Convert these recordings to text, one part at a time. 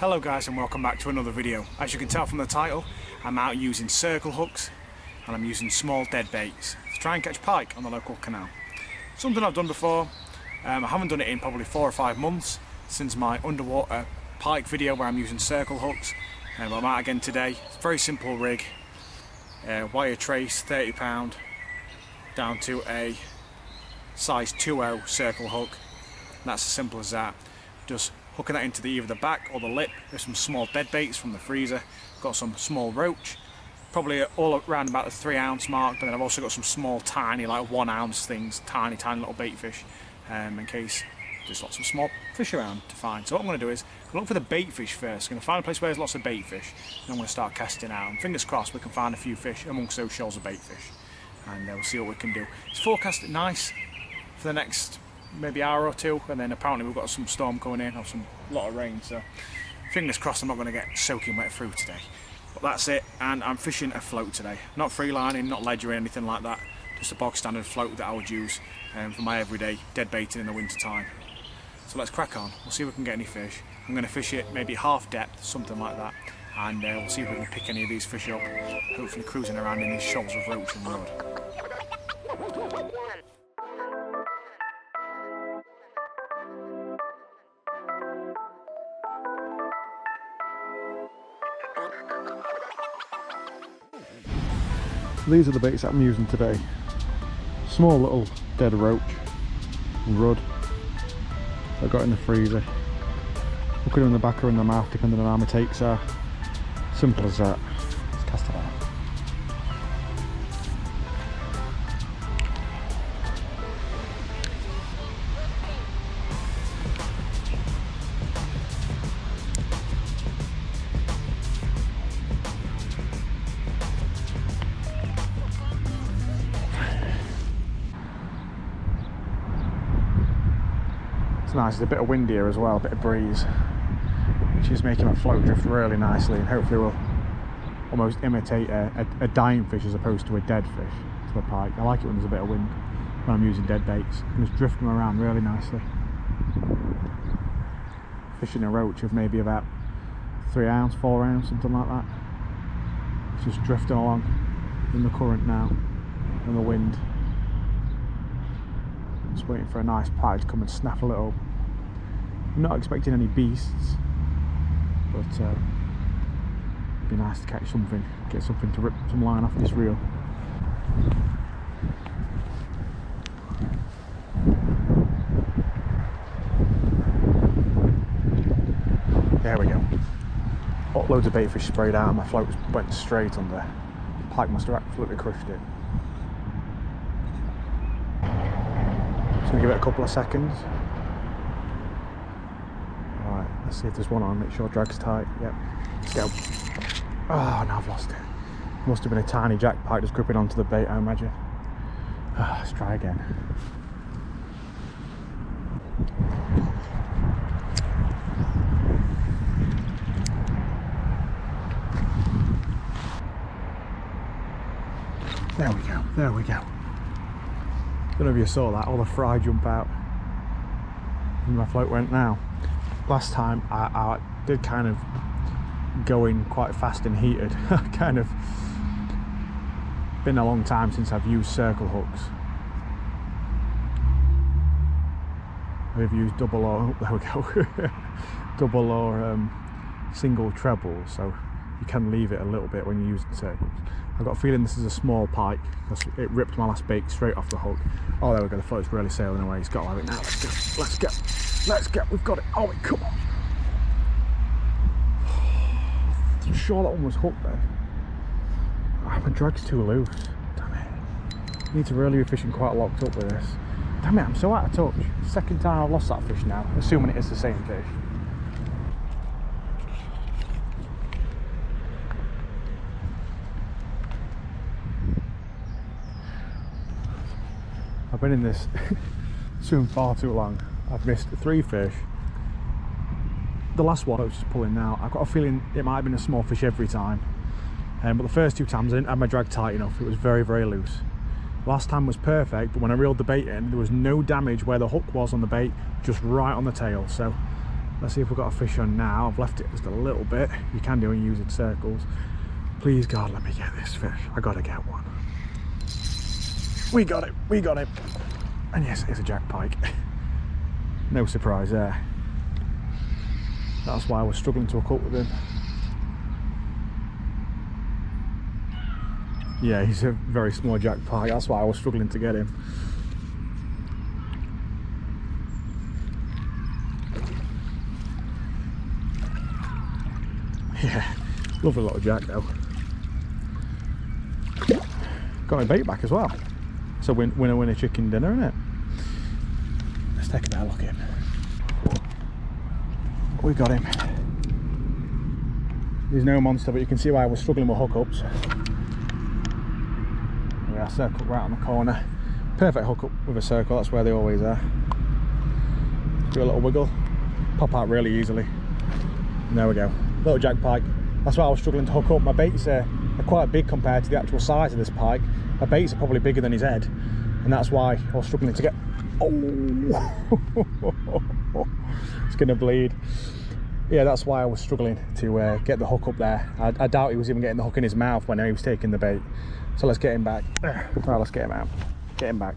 Hello guys and welcome back to another video. As you can tell from the title, I'm out using circle hooks and I'm using small dead baits to try and catch pike on the local canal. Something I've done before. I haven't done it in probably 4 or 5 months since my underwater pike video where I'm using circle hooks, but I'm out again today. It's a very simple rig, wire trace, £30 down to a size 2.0 circle hook. And that's as simple as that. Just hooking that into either the back or the lip. There's some small dead baits from the freezer. Got some small roach, probably all around about the 3 ounce mark, but then I've also got some small tiny like 1 ounce things, tiny little bait fish, in case there's lots of small fish around to find. So what I'm going to do is look for the bait fish first. I'm going to find a place where there's lots of bait fish and I'm going to start casting out, and fingers crossed we can find a few fish amongst those shoals of bait fish, and we'll see what we can do. It's forecast nice for the next maybe hour or two, and then apparently we've got some storm coming in, or a lot of rain, so fingers crossed I'm not going to get soaking wet through today. But that's it, and I'm fishing a float today. Not free lining, not ledger or anything like that, just a bog standard float that I would use for my everyday dead baiting in the winter time. So let's crack on, we'll see if we can get any fish. I'm going to fish it maybe half depth, something like that, and we'll see if we can pick any of these fish up, hopefully cruising around in these shoals of roach and rudd. These are the baits that I'm using today. Small little dead roach and rudd I got in the freezer. Hooking them in the back or in the mouth depending on how my takes are. Simple as that. Let's cast it out. It's nice, it's a bit of wind here as well, a bit of breeze, which is making my float drift really nicely, and hopefully will almost imitate a dying fish as opposed to a dead fish to the pike. I like it when there's a bit of wind when I'm using dead baits. I can just drift them around really nicely. Fishing a roach of maybe about 3 ounce, 4 ounce, something like that. It's just drifting along in the current now and the wind. Just waiting for a nice pike to come and snap a little. I'm not expecting any beasts, but it'd be nice to catch something, get something to rip some line off this reel. There we go. Loads of bait fish sprayed out and my float went straight under. Pike must have absolutely crushed it. Just gonna give it a couple of seconds. Alright, let's see if there's one on, make sure drag's tight. Yep, let's go. Oh, now I've lost it. Must have been a tiny jack pike just gripping onto the bait, I imagine. Let's try again. There we go, there we go. I don't know if you saw that, all the fry jump out and my float went now. Last time I did kind of go in quite fast and heated. Kind of been a long time since I've used circle hooks. I've used double or, there we go, double or single treble, so you can leave it a little bit when you're using circles. I've got a feeling this is a small pike because it ripped my last bait straight off the hook. Oh, there we go, the float's really sailing away. It's got to have it now. Let's go, let's go, let's go. We've got it. Oh, come on. I'm sure that one was hooked there. Oh, my drag's too loose. Damn it. I need to really be fishing quite locked up with this. Damn it, I'm so out of touch. Second time I've lost that fish now, assuming it is the same fish. I've been in this swim far too long. I've missed 3 fish. The last one I was just pulling now, I've got a feeling it might have been a small fish every time. But the first 2 times I didn't have my drag tight enough. It was very, very loose. Last time was perfect, but when I reeled the bait in, there was no damage where the hook was on the bait, just right on the tail. So Let's see if we've got a fish on now. I've left it just a little bit. You can do when you're using circles. Please God, let me get this fish. I gotta get one. We got it, we got it. And yes, it's a jack pike. No surprise there. That's why I was struggling to hook up with him. Yeah, he's a very small jack pike. That's why I was struggling to get him. Yeah, lovely little jack though. Got my bait back as well. So winner chicken dinner, isn't it? Let's take a better look in. We got him. He's no monster, but you can see why I was struggling with hookups. We are circle right on the corner. Perfect hookup with a circle, that's where they always are. Do a little wiggle, pop out really easily. And there we go. Little jack pike. That's why I was struggling to hook up. My baits are quite big compared to the actual size of this pike. My baits are probably bigger than his head, and that's why I was struggling to get. Oh, it's gonna bleed. Yeah, that's why I was struggling to get the hook up there. I doubt he was even getting the hook in his mouth when he was taking the bait. So let's get him back. Right, let's get him out. Get him back.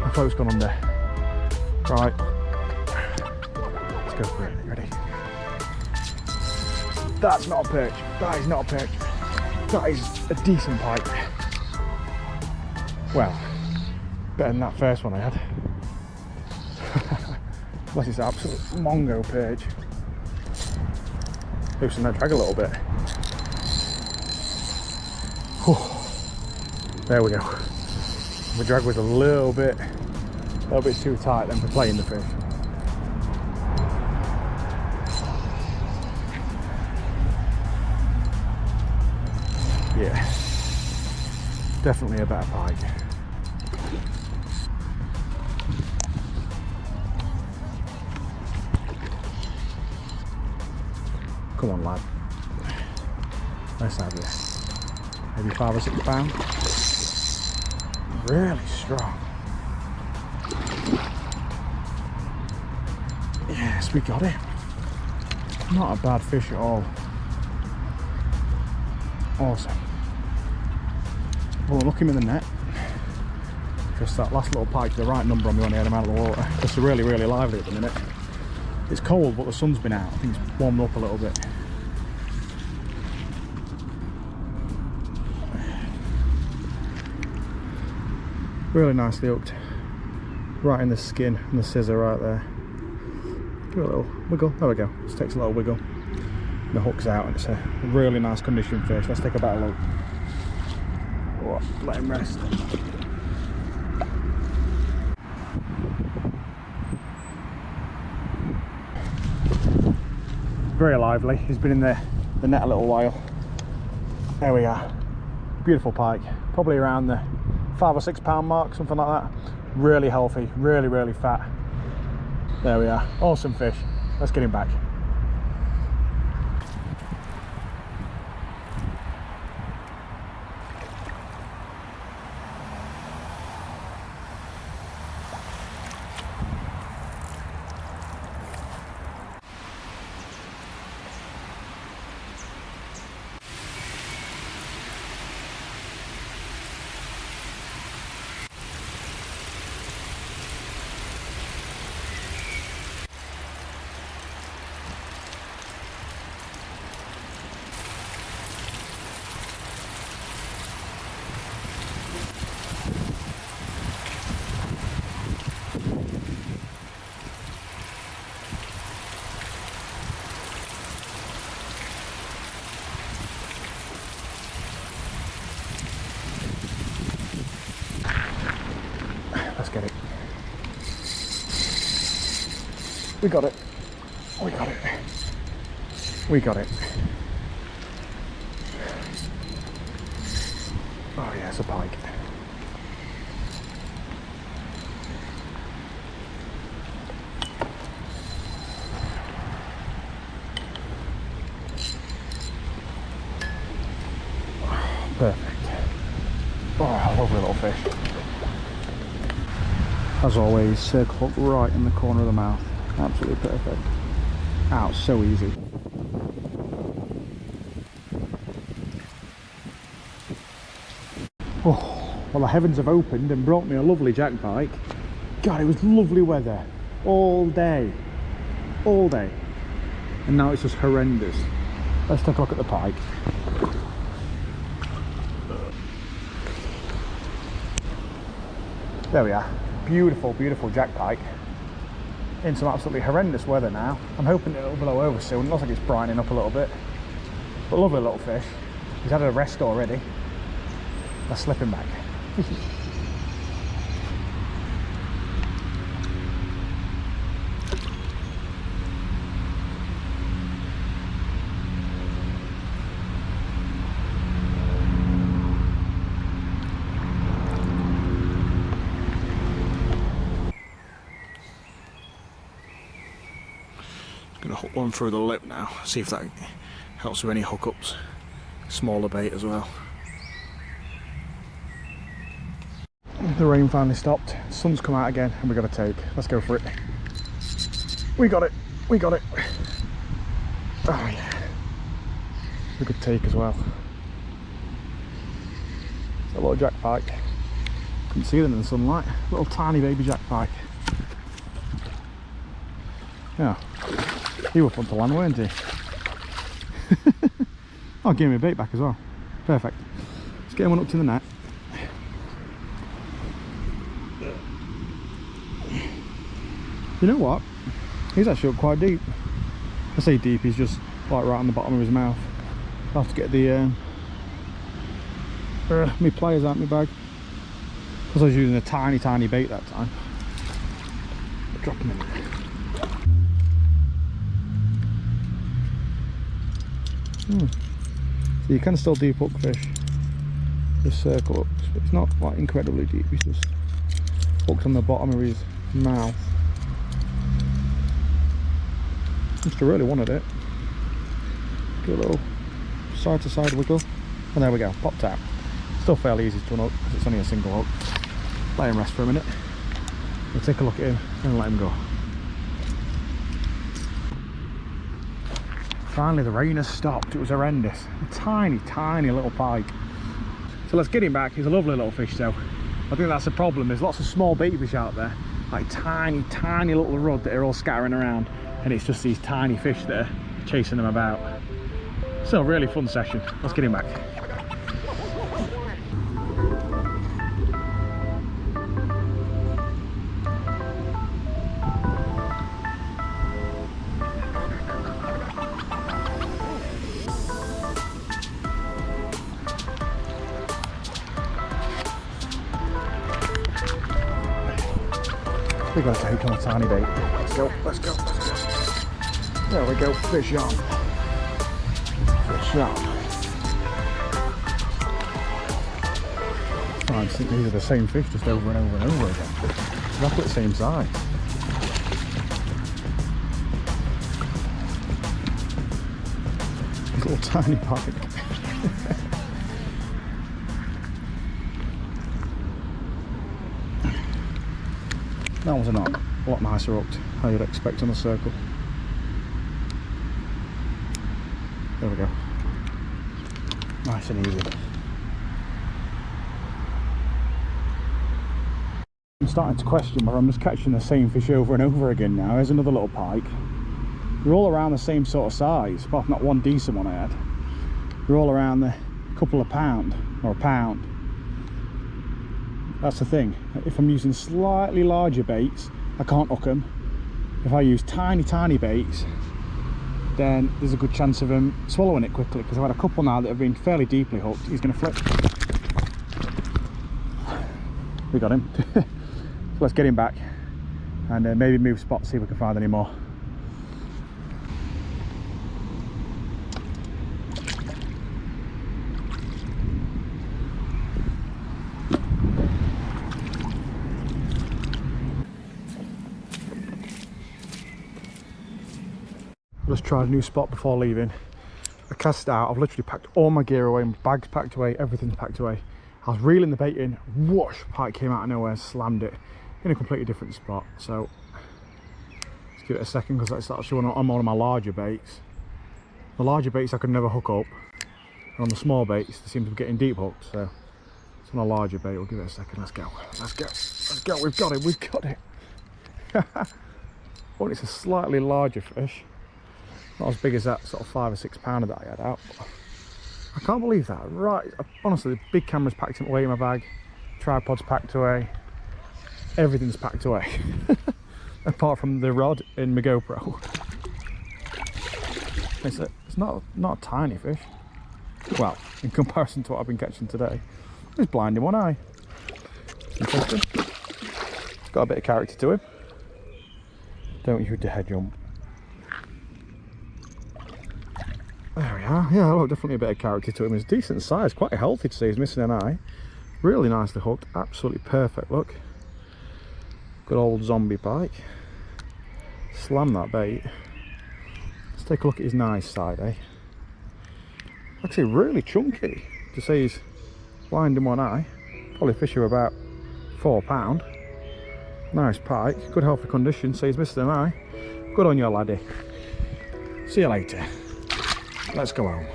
My float's gone under. Right. Let's go for it. Ready? That's not a perch. That is not a perch. That is a decent pike. Well, better than that first one I had. Unless it's an absolute mongo perch. Loosen that drag a little bit. Whew. There we go. The drag was a little bit too tight then for playing the fish. Yeah, definitely a better pike. Come on, lad. Let's have this. Maybe 5 or 6 pounds. Really strong. Yes, we got him. Not a bad fish at all. Awesome. Well, look him in the net. Just that last little pike, the right number on me when I had him out of the water. Because they're really, really lively at the minute. It's cold, but the sun's been out. I think it's warmed up a little bit. Really nicely hooked. Right in the skin and the scissor right there. Do a little wiggle. There we go. Just takes a little wiggle. And the hook's out, and it's a really nice condition fish. Let's take a better look. Oh, let him rest. Very lively. He's been in the net a little while. There we are. Beautiful pike. Probably around the 5 or 6 pound mark, something like that. Really healthy, really, really fat. There we are. Awesome fish. Let's get him back. We got it. We got it. We got it. Oh yeah, it's a pike. Perfect. Oh, lovely little fish. As always, circle hook right in the corner of the mouth. Absolutely perfect. Out so easy. Oh, well, the heavens have opened and brought me a lovely jack pike. God, it was lovely weather all day. All day. And now it's just horrendous. Let's take a look at the pike. There we are. Beautiful, beautiful jack pike. In some absolutely horrendous weather now. I'm hoping it'll blow over soon. It looks like it's brightening up a little bit. But lovely little fish. He's had a rest already. Let's slip him back. Gonna hook one through the lip now, see if that helps with any hookups. Smaller bait as well. The rain finally stopped, sun's come out again, and we got a take. Let's go for it. We got it, we got it. Oh yeah. A good take as well. It's a little jack pike. Couldn't see them in the sunlight. Little tiny baby jack pike. Yeah. He was fun to land, weren't he? Oh, give me a bait back as well. Perfect. Let's get one up to the net. You know what? He's actually up quite deep. I say deep, he's just like right on the bottom of his mouth. I'll have to get the my pliers out of my bag. Because I was using a tiny bait that time. Drop him in there. So you can still deep hook fish with circle hooks, but it's not like incredibly deep. He's just hooked on the bottom of his mouth. Must have really wanted it. Do a little side to side wiggle, and there we go, popped out. Still fairly easy to unhook because it's only a single hook. Let him rest for a minute. We'll take a look at him and let him go. Finally the rain has stopped. It was horrendous. A tiny little pike. So let's get him back. He's a lovely little fish though. I think that's the problem. There's lots of small bait fish out there, like tiny little rudd that are all scattering around, and it's just these tiny fish that are chasing them about. Still a really fun session. Let's get him back. We got to take on a tiny bait. Let's go, let's go, let's go. There we go, fish on. Fish on. I just think these are the same fish just over and over and over again. Exactly the same size. This little tiny pike. That was a lot nicer hooked, how you'd expect on a circle. There we go. Nice and easy. I'm starting to question whether I'm just catching the same fish over and over again now. Here's another little pike. They're all around the same sort of size, apart from that one decent one I had. They're all around the couple of pound, or a pound. That's the thing. If I'm using slightly larger baits, I can't hook them. If I use tiny baits, then there's a good chance of him swallowing it quickly, because I've had a couple now that have been fairly deeply hooked. He's going to flip. We got him. So let's get him back and maybe move spots, see if we can find any more. just tried a new spot before leaving. I cast it out, I've literally packed all my gear away, my bag's packed away, everything's packed away. I was reeling the bait in, whoosh, pike came out of nowhere, slammed it in a completely different spot. So let's give it a second, because that's actually on one of my larger baits. The larger baits I could never hook up, and on the small baits they seem to be getting deep hooked. So it's on a larger bait. We'll give it a second. Let's go, let's go, let's go. We've got it, we've got it. Well, it's a slightly larger fish, not as big as that sort of 5 or 6 pounder that I had out, but I can't believe that. Right, honestly, the big camera's packed away in my bag, tripod's packed away, everything's packed away apart from the rod in my GoPro. It's not a tiny fish, well, in comparison to what I've been catching today. He's blind in one eye. Interesting. He's got a bit of character to him. Don't you dare jump. There we are. Yeah, look, definitely a bit of character to him. He's decent size, quite healthy to say. He's missing an eye. Really nicely hooked, absolutely perfect look. Good old zombie pike. Slam that bait. Let's take a look at his nice side, eh? Actually, really chunky to say he's blind in one eye. Probably fish of about 4 pound. Nice pike, good healthy condition, so he's missed an eye. Good on you, laddie. See you later. Let's go home.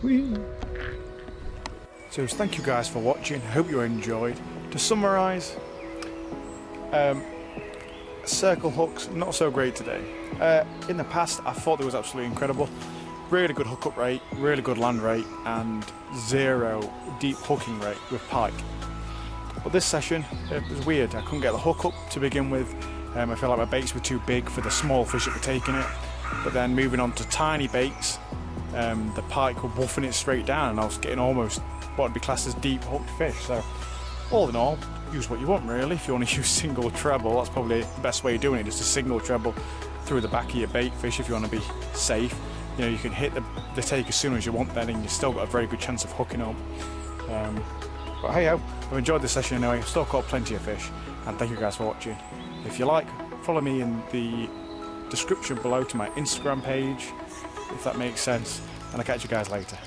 Whee. So thank you guys for watching. I hope you enjoyed. To summarise, circle hooks, not so great today. In the past, I thought they was absolutely incredible. Really good hookup rate, really good land rate, and 0 deep hooking rate with pike. But this session, it was weird. I couldn't get the hook up to begin with. I felt like my baits were too big for the small fish that were taking it. But then moving on to tiny baits, the pike were buffing it straight down, and I was getting almost what would be classed as deep hooked fish. So all in all, use what you want really. If you want to use single treble, that's probably the best way of doing it, just a single treble through the back of your bait fish if you want to be safe. You know, you can hit the take as soon as you want then, and you've still got a very good chance of hooking up. But hey ho, I've enjoyed this session anyway. I've still caught plenty of fish, and thank you guys for watching. If you like, follow me in the description below to my Instagram page, if that makes sense, and I'll catch you guys later.